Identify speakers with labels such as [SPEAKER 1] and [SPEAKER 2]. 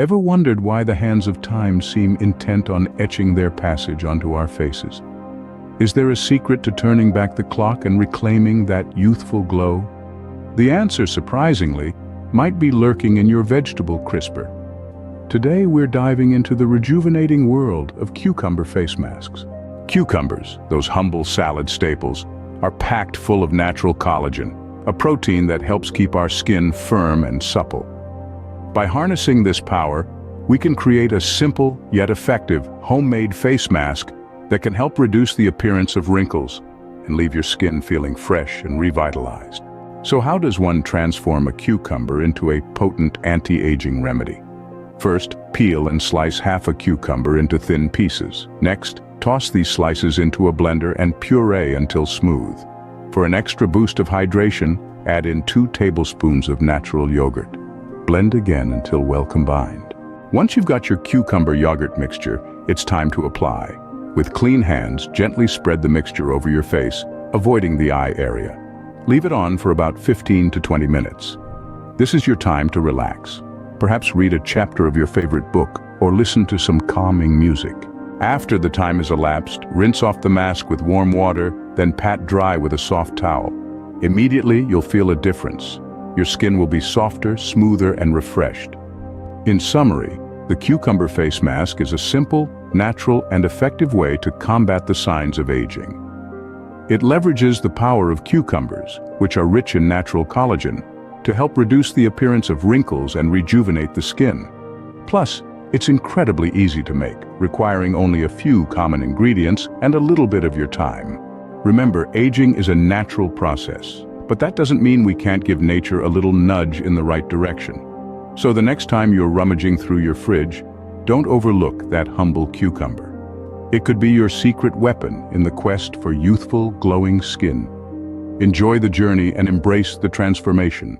[SPEAKER 1] Ever wondered why the hands of time seem intent on etching their passage onto our faces? Is there a secret to turning back the clock and reclaiming that youthful glow? The answer, surprisingly, might be lurking in your vegetable crisper. Today we're diving into the rejuvenating world of cucumber face masks. Cucumbers, those humble salad staples, are packed full of natural collagen, a protein that helps keep our skin firm and supple. By harnessing this power, we can create a simple yet effective homemade face mask that can help reduce the appearance of wrinkles and leave your skin feeling fresh and revitalized. So how does one transform a cucumber into a potent anti-aging remedy? First, peel and slice half a cucumber into thin pieces. Next, toss these slices into a blender and puree until smooth. For an extra boost of hydration, add in 2 tablespoons of natural yogurt. Blend again until well combined. Once you've got your cucumber yogurt mixture, it's time to apply. With clean hands, gently spread the mixture over your face, avoiding the eye area. Leave it on for about 15 to 20 minutes. This is your time to relax. Perhaps read a chapter of your favorite book or listen to some calming music. After the time has elapsed, rinse off the mask with warm water, then pat dry with a soft towel. Immediately, you'll feel a difference. Your skin will be softer, smoother, and refreshed. In summary, the cucumber face mask is a simple, natural, and effective way to combat the signs of aging. It leverages the power of cucumbers, which are rich in natural collagen, to help reduce the appearance of wrinkles and rejuvenate the skin. Plus, it's incredibly easy to make, requiring only a few common ingredients and a little bit of your time. Remember, aging is a natural process, but that doesn't mean we can't give nature a little nudge in the right direction. So the next time you're rummaging through your fridge, don't overlook that humble cucumber. It could be your secret weapon in the quest for youthful, glowing skin. Enjoy the journey and embrace the transformation.